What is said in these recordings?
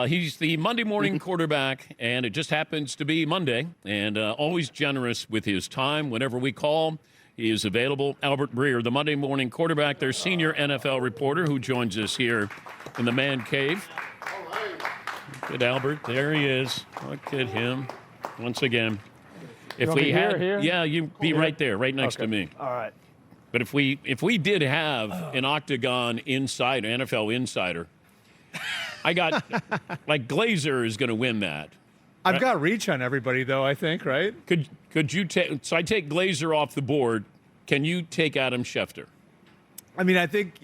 He's the Monday morning quarterback, and it just happens to be Monday, and always generous with his time. Whenever we call, he is available. Albert Breer, the Monday morning quarterback, their senior NFL reporter, who joins us here in the man cave. Good, Albert. There he is. Look at him once again. If we had, here? Yeah, you'd be right there, right next to me. All right. But if we did have an Octagon insider, NFL insider, I got like Glazer is going to win that. I've got reach on everybody, though, I think, right? Could you take? So I take Glazer off the board. Can you take Adam Schefter? I mean, I think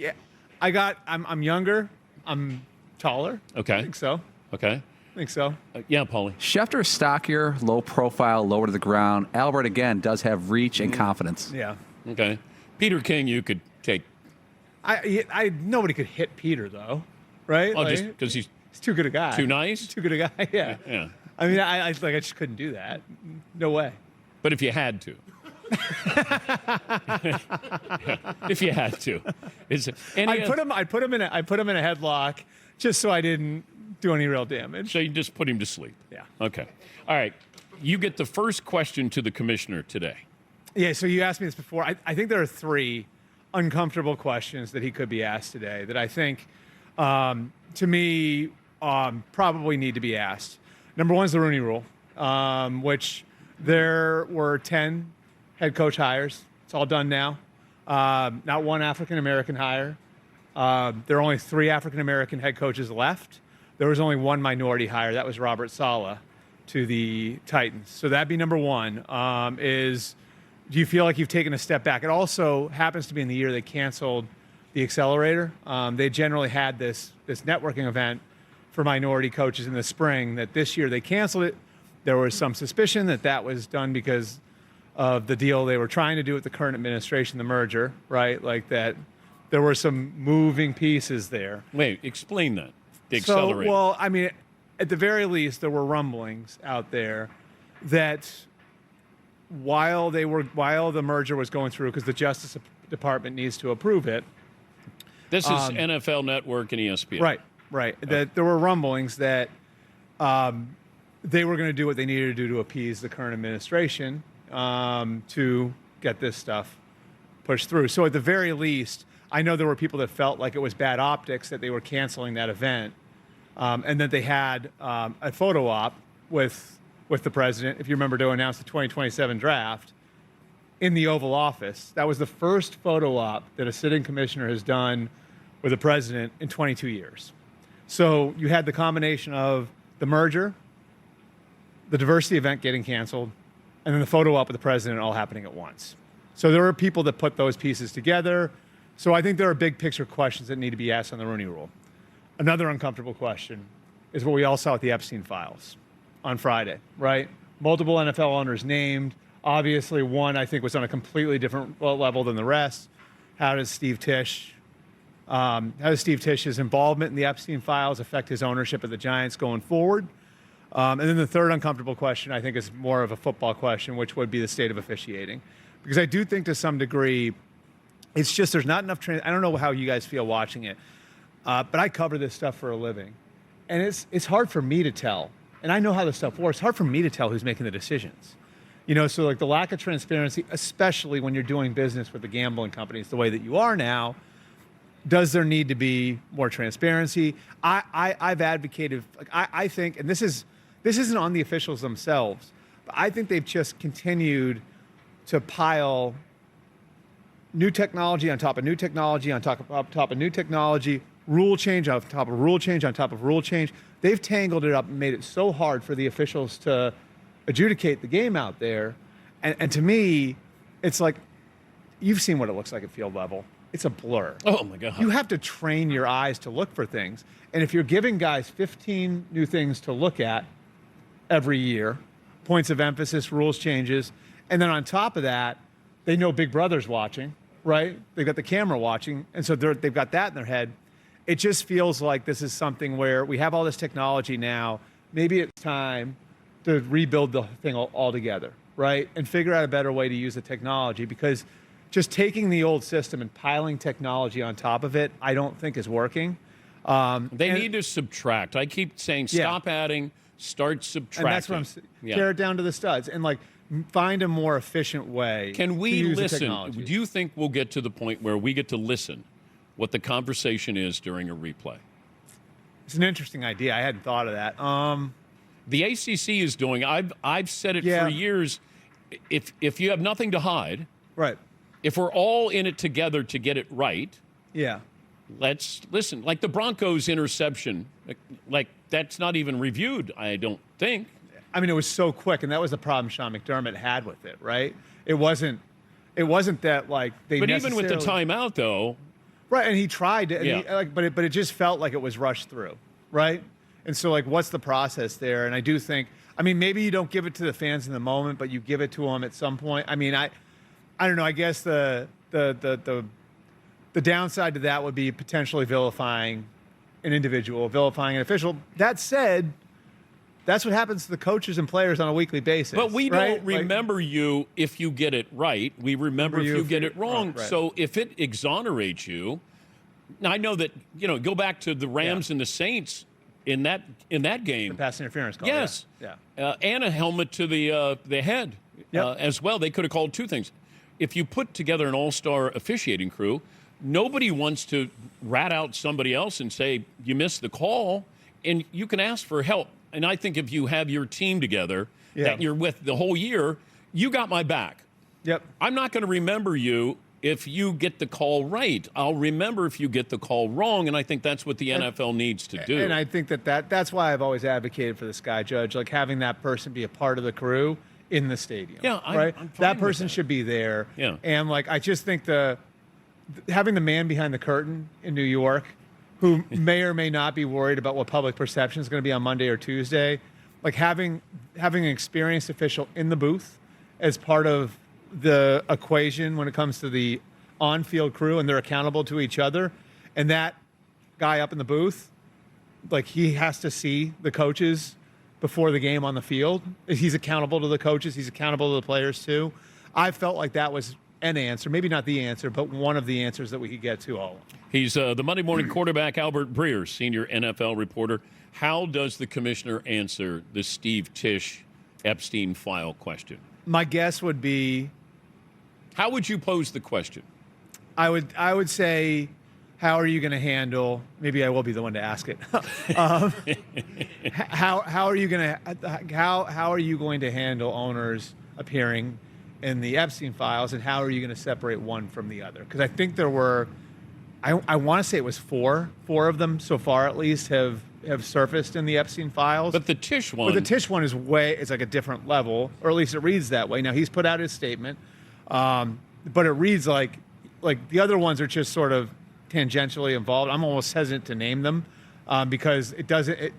I'm younger. I'm taller. Okay. I think so. Okay. I think so. Yeah, Paulie. Schefter is stockier, low profile, lower to the ground. Albert, again, does have reach and confidence. Yeah. Okay. Peter King, you could take. Nobody could hit Peter, though, right? Oh, just because he's too good a guy. Too nice? Too good a guy, yeah. Yeah. I mean, I just couldn't do that. No way. But if you had to. If you had to. I'd put him in a headlock just so I didn't do any real damage. So you just put him to sleep. Yeah. Okay. All right. You get the first question to the commissioner today. Yeah, so you asked me this before. I think there are 3 uncomfortable questions that he could be asked today that I think, to me, probably need to be asked. Number 1 is the Rooney Rule, which there were 10 head coach hires. It's all done now. Not one African-American hire. There are only 3 African-American head coaches left. There was only 1 minority hire. That was Robert Saleh to the Titans. So that'd be number 1, is do you feel like you've taken a step back? It also happens to be in the year they canceled the Accelerator. They generally had this networking event for minority coaches in the spring that this year they canceled it. There was some suspicion that was done because of the deal they were trying to do with the current administration, the merger, right? Like that there were some moving pieces there. Wait, explain that. The Accelerator. So, well, I mean, at the very least, there were rumblings out there that while the merger was going through, because the Justice Department needs to approve it. This is NFL Network and ESPN. Right. That there were rumblings that they were going to do what they needed to do to appease the current administration to get this stuff pushed through. So at the very least, I know there were people that felt like it was bad optics that they were canceling that event, and that they had a photo op with the president, if you remember, to announce the 2027 draft in the Oval Office. That was the first photo op that a sitting commissioner has done with a president in 22 years. So you had the combination of the merger, the diversity event getting canceled, and then the photo op with the president all happening at once. So there were people that put those pieces together. So I think there are big picture questions that need to be asked on the Rooney Rule. Another uncomfortable question is what we all saw with the Epstein files on Friday, right? Multiple NFL owners named. Obviously, one I think was on a completely different level than the rest. How does Steve Tish's involvement in the Epstein files affect his ownership of the Giants going forward? And then the third uncomfortable question, I think, is more of a football question, which would be the state of officiating. Because I do think to some degree, it's just there's not enough I don't know how you guys feel watching it, but I cover this stuff for a living. And it's hard for me to tell. And I know how this stuff works. It's hard for me to tell who's making the decisions. You know, so like the lack of transparency, especially when you're doing business with the gambling companies the way that you are now, does there need to be more transparency? I've advocated, like, I think, and this isn't on the officials themselves, but I think they've just continued to pile new technology on top of new technology on top of new technology, rule change on top of rule change on top of rule change. They've tangled it up and made it so hard for the officials to adjudicate the game out there. And to me, it's like, you've seen what it looks like at field level. It's a blur. Oh, my God. You have to train your eyes to look for things. And if you're giving guys 15 new things to look at every year, points of emphasis, rules changes, and then on top of that, they know Big Brother's watching, right? They've got the camera watching, and so they've got that in their head. It just feels like this is something where we have all this technology now. Maybe it's time to rebuild the thing altogether, right? And figure out a better way to use the technology, because just taking the old system and piling technology on top of it, I don't think is working. They need to subtract. I keep saying stop adding, start subtracting. And that's what I'm saying. Tear it down to the studs and find a more efficient way. Can we to use the listen? technology. Do you think we'll get to the point where we get to listen what the conversation is during a replay? It's an interesting idea. I hadn't thought of that. The ACC is doing. I've said it for years. If you have nothing to hide, right? If we're all in it together to get it right, let's listen. Like the Broncos interception, like that's not even reviewed. I don't think. I mean, it was so quick, and that was the problem Sean McDermott had with it, right? It wasn't that they. But even with the timeout, though, right? And he tried to, but it just felt like it was rushed through, right? And so, what's the process there? And I do think, I mean, maybe you don't give it to the fans in the moment, but you give it to them at some point. I mean, I don't know. I guess the downside to that would be potentially vilifying an individual, vilifying an official. That said, that's what happens to the coaches and players on a weekly basis. But we don't remember you if you get it right. We remember if you get it wrong. Right. So if it exonerates you, now I know that, go back to the Rams and the Saints in that game. The pass interference call. Yes. Yeah. And a helmet to the head as well. They could have called two things. If you put together an all-star officiating crew, nobody wants to rat out somebody else and say, you missed the call, and you can ask for help. And I think if you have your team together that you're with the whole year, you got my back. Yep. I'm not going to remember you if you get the call right. I'll remember if you get the call wrong, and I think that's what the NFL needs to do. And I think that's why I've always advocated for the Sky Judge, having that person be a part of the crew in the stadium. Yeah, right. I'm fine that person with that. should be there. Yeah. And I just think having the man behind the curtain in New York, who may or may not be worried about what public perception is going to be on Monday or Tuesday, having an experienced official in the booth as part of the equation when it comes to the on-field crew, and they're accountable to each other, and that guy up in the booth, he has to see the coaches before the game on the field. He's accountable to the coaches. He's accountable to the players too. I felt like that was an answer, maybe not the answer, but one of the answers that we could get to all. He's the Monday morning quarterback, Albert Breer, senior NFL reporter. How does the commissioner answer the Steve Tisch Epstein file question? My guess would be, how would you pose the question? I would say, how are you going to handle? Maybe I will be the one to ask it. How are you going to handle owners appearing in the Epstein files, and how are you going to separate one from the other? Because I think there were, I want to say it was four of them so far at least have surfaced in the Epstein files. But the Tisch one, is it's a different level, or at least it reads that way. Now he's put out his statement, but it reads like the other ones are just sort of tangentially involved. I'm almost hesitant to name them because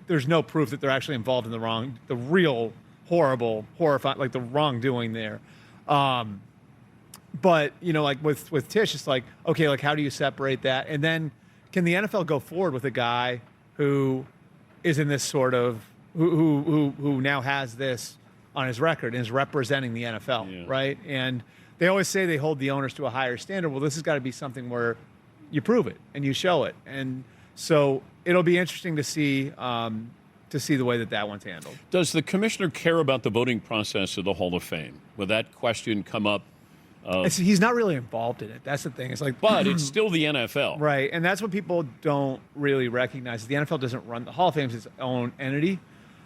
there's no proof that they're actually involved in the real horrible, horrifying, the wrongdoing there. But with Tisch, it's okay, how do you separate that? And then can the NFL go forward with a guy who is in this sort of who now has this on his record and is representing the NFL, right? And they always say they hold the owners to a higher standard. Well, this has got to be something where you prove it and you show it, and so it'll be interesting to see the way that one's handled. Does the commissioner care about the voting process of the Hall of Fame? Will that question come up? He's not really involved in it. That's the thing. It's but it's still the NFL, right? And that's what people don't really recognize. The NFL doesn't run the Hall of Fame; is its own entity.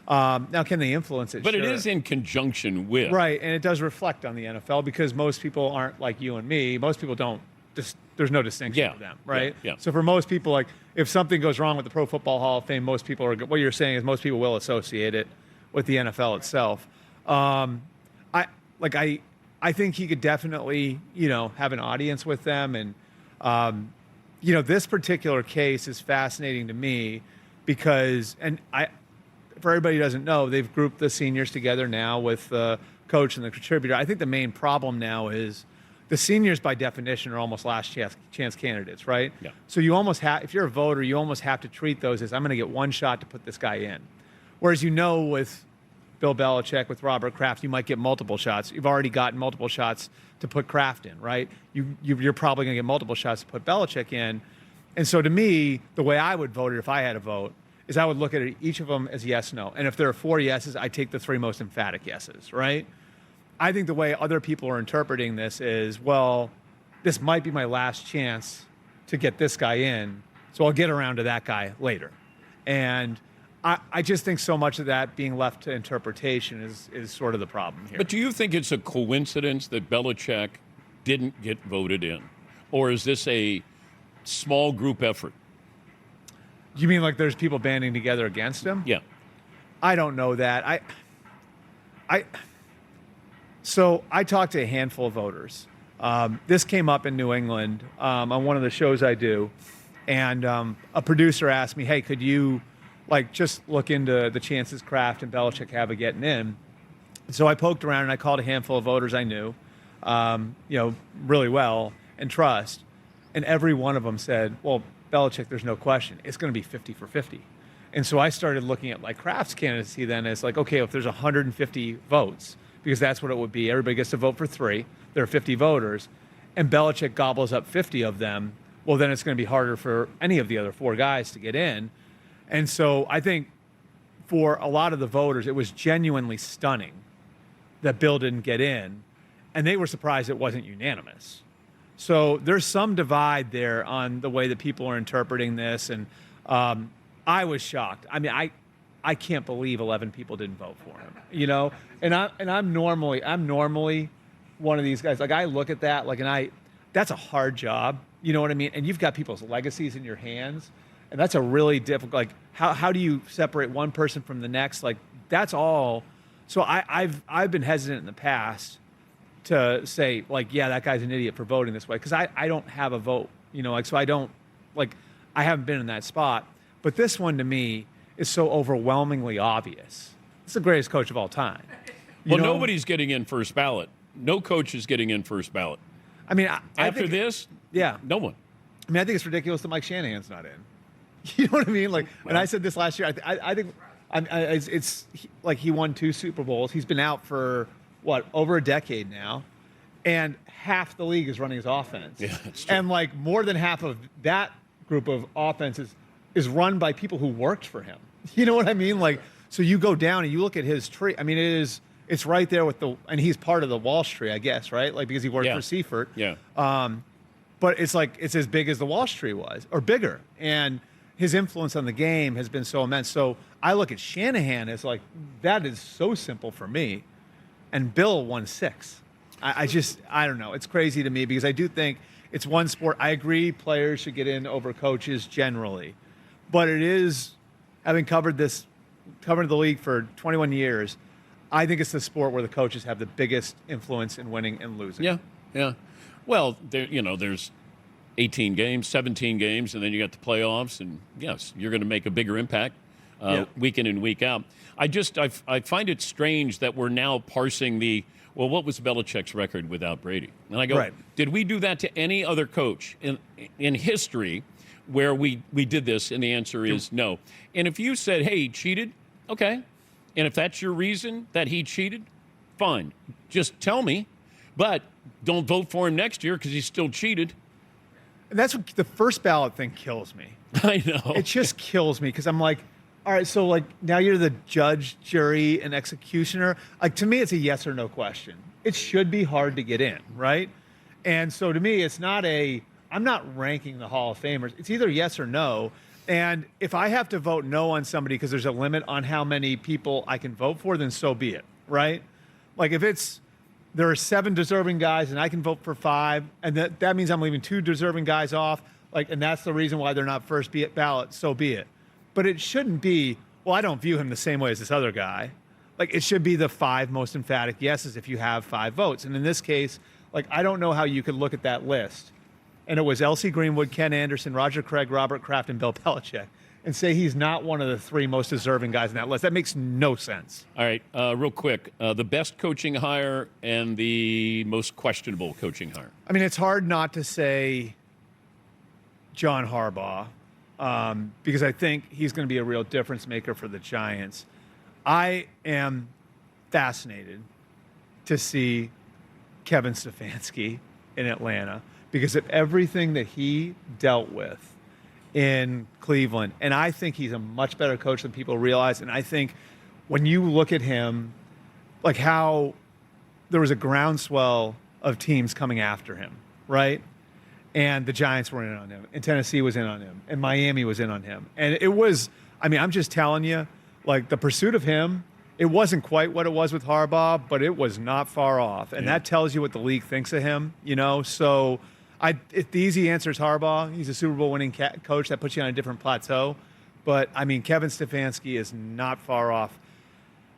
Now, can they influence it? But sure. It is in conjunction with, right? And it does reflect on the NFL because most people aren't like you and me. Most people don't. There's no distinction for them, right? Yeah. So for most people, if something goes wrong with the Pro Football Hall of Fame, most people are. What you're saying is most people will associate it with the NFL itself. I think he could definitely, have an audience with them. And, this particular case is fascinating to me because, for everybody who doesn't know, they've grouped the seniors together now with the coach and the contributor. I think the main problem now is the seniors, by definition, are almost last chance candidates, right? Yeah. So you almost have, if you're a voter, you almost have to treat those as, I'm going to get one shot to put this guy in. Whereas, with Bill Belichick, with Robert Kraft, you might get multiple shots. You've already gotten multiple shots to put Kraft in, right? You're probably going to get multiple shots to put Belichick in. And so to me, the way I would vote it if I had a vote is I would look at each of them as yes, no. And if there are 4 yeses, I take the 3 most emphatic yeses, right? I think the way other people are interpreting this is, well, this might be my last chance to get this guy in, so I'll get around to that guy later. And I just think so much of that being left to interpretation is sort of the problem here. But do you think it's a coincidence that Belichick didn't get voted in? Or is this a small group effort? You mean like there's people banding together against him? Yeah. I don't know that. So I talked to a handful of voters. This came up in New England on one of the shows I do. And a producer asked me, hey, could you just look into the chances Kraft and Belichick have of getting in? So I poked around and I called a handful of voters I knew, really well and trust. And every one of them said, well, Belichick, there's no question. It's going to be 50 for 50. And so I started looking at Kraft's candidacy then as okay, if there's 150 votes, because that's what it would be. Everybody gets to vote for 3. There are 50 voters. And Belichick gobbles up 50 of them. Well, then it's going to be harder for any of the other 4 guys to get in. And so I think for a lot of the voters, it was genuinely stunning that Bill didn't get in. And they were surprised it wasn't unanimous. So there's some divide there on the way that people are interpreting this. And I was shocked. I mean, I can't believe 11 people didn't vote for him, And I'm normally one of these guys. I look at that that's a hard job. You know what I mean? And you've got people's legacies in your hands. And that's a really difficult, how do you separate one person from the next? That's all. So I've been hesitant in the past to say, yeah, that guy's an idiot for voting this way. Because I don't have a vote, so I don't, I haven't been in that spot. But this one to me is so overwhelmingly obvious. It's the greatest coach of all time. Nobody's getting in first ballot. No coach is getting in first ballot. I mean, after this, yeah, no one. I mean, I think it's ridiculous that Mike Shanahan's not in. You know what I mean? And I said this last year. I think it's he won 2 Super Bowls. He's been out for over a decade now, and half the league is running his offense. Yeah, that's true. And more than half of that group of offenses is run by people who worked for him. You know what I mean? So you go down and you look at his tree. I mean, it's right there with and he's part of the Walsh tree, I guess, right? Because he worked for Seifert. Yeah. But it's it's as big as the Walsh tree was, or bigger. And his influence on the game has been so immense. So I look at Shanahan as that is so simple for me. And Bill won 6. I don't know. It's crazy to me because I do think it's one sport. I agree players should get in over coaches generally. But it is, having covered the league for 21 years, I think it's the sport where the coaches have the biggest influence in winning and losing. Yeah, yeah. Well, there's 18 games, 17 games, and then you got the playoffs, and yes, you're going to make a bigger impact week in and week out. I find it strange that we're now parsing what was Belichick's record without Brady? And I go, right. Did we do that to any other coach in history where we did this? And the answer is no. And if you said, hey, he cheated, okay. And if that's your reason that he cheated, fine. Just tell me. But don't vote for him next year because he still cheated. And that's what the first ballot thing kills me. I know. It just kills me because I'm all right, so now you're the judge, jury, and executioner. To me, it's a yes or no question. It should be hard to get in, right? And so to me, it's not I'm not ranking the Hall of Famers. It's either yes or no. And if I have to vote no on somebody because there's a limit on how many people I can vote for, then so be it, right? If there are 7 deserving guys and I can vote for 5, and that means I'm leaving 2 deserving guys off, and that's the reason why they're not first ballot, so be it. But it shouldn't be, I don't view him the same way as this other guy. It should be the 5 most emphatic yeses if you have 5 votes. And in this case, I don't know how you could look at that list, and it was L.C. Greenwood, Ken Anderson, Roger Craig, Robert Kraft, and Bill Belichick, and say he's not one of the 3 most deserving guys in that list. That makes no sense. All right, real quick, the best coaching hire and the most questionable coaching hire. I mean, it's hard not to say John Harbaugh, because I think he's going to be a real difference maker for the Giants. I am fascinated to see Kevin Stefanski in Atlanta because of everything that he dealt with in Cleveland. And I think he's a much better coach than people realize. And I think when you look at him, like how there was a groundswell of teams coming after him, right? And the Giants were in on him, and Tennessee was in on him, and Miami was in on him. And it was, I mean, I'm just telling you, like the pursuit of him, it wasn't quite what it was with Harbaugh, but it was not far off. And that tells you what the league thinks of him, you know? So if the easy answer is Harbaugh, he's a Super Bowl winning coach. That puts you on a different plateau. But, I mean, Kevin Stefanski is not far off.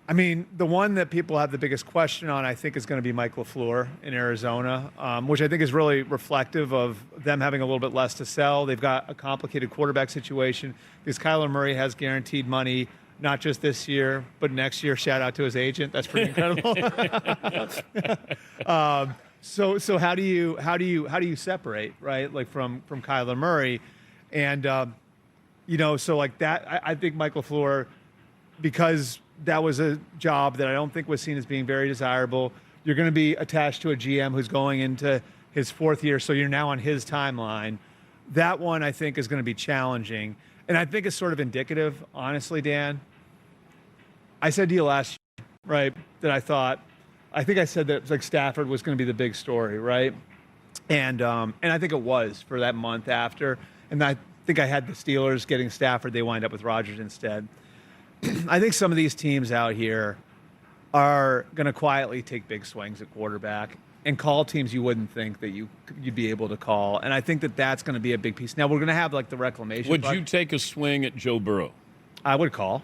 I mean, the one that people have the biggest question on, I think, is going to be Mike LaFleur in Arizona, which I think is really reflective of them having a little bit less to sell. They've got a complicated quarterback situation because Kyler Murray has guaranteed money, not just this year, but next year. Shout out to his agent. That's pretty incredible. So how do you separate, right? Like from Kyler Murray, and you know, so like that. I think Mike LaFleur, because that was a job that I don't think was seen as being very desirable. You're going to be attached to a GM who's going into his fourth year, so you're now on his timeline. That one, I think, is going to be challenging. And I think it's sort of indicative, honestly, Dan. I said to you last year, right, that I think I said that like Stafford was going to be the big story, right? And I think it was for that month after. And I think I had the Steelers getting Stafford. They wind up with Rodgers instead. I think some of these teams out here are going to quietly take big swings at quarterback and call teams you wouldn't think that you'd be able to call. And I think that that's going to be a big piece. Now, we're going to have like the reclamation. Would you take a swing at Joe Burrow? I would call.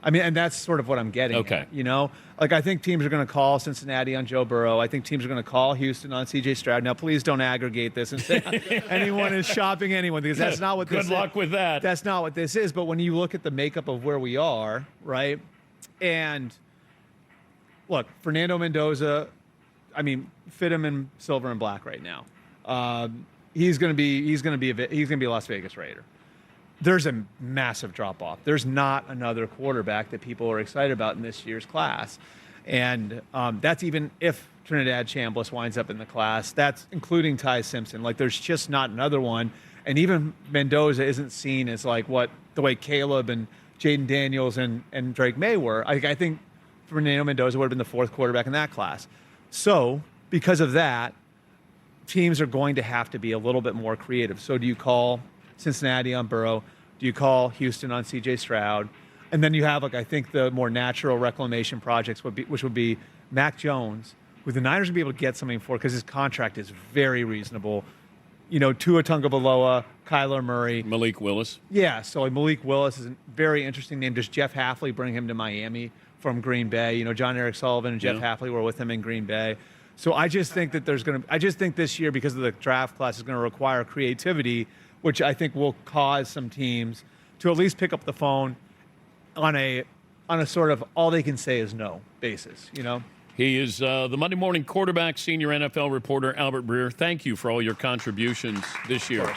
I mean, and that's sort of what I'm getting at, you know? Like, I think teams are going to call Cincinnati on Joe Burrow. I think teams are going to call Houston on C.J. Stroud. Now, please don't aggregate this and say anyone is shopping anyone, because that's not what this is. Good luck with that. That's not what this is. But when you look at the makeup of where we are, right? And look, Fernando Mendoza, I mean, fit him in silver and black right now. He's going to be a Las Vegas Raider. There's a massive drop-off. There's not another quarterback that people are excited about in this year's class. And that's even if Trinidad Chambliss winds up in the class. That's including Ty Simpson. Like, there's just not another one. And even Mendoza isn't seen as like the way Caleb and Jaden Daniels and Drake May were. I think Fernando Mendoza would have been the fourth quarterback in that class. So because of that, teams are going to have to be a little bit more creative. So do you call Cincinnati on Burrow? Do you call Houston on C.J. Stroud? And then you have, like, I think the more natural reclamation projects which would be Mac Jones, who the Niners would be able to get something for because his contract is very reasonable. You know, Tua Tagovailoa, Kyler Murray, Malik Willis. Yeah, so like Malik Willis is a very interesting name. Does Jeff Hafley bring him to Miami from Green Bay? You know, John Eric Sullivan and Jeff Hafley were with him in Green Bay. So I just think that I just think this year, because of the draft class, is going to require creativity, which I think will cause some teams to at least pick up the phone on a sort of all they can say is no basis, you know? He is the Monday Morning Quarterback, senior NFL reporter Albert Breer. Thank you for all your contributions this year.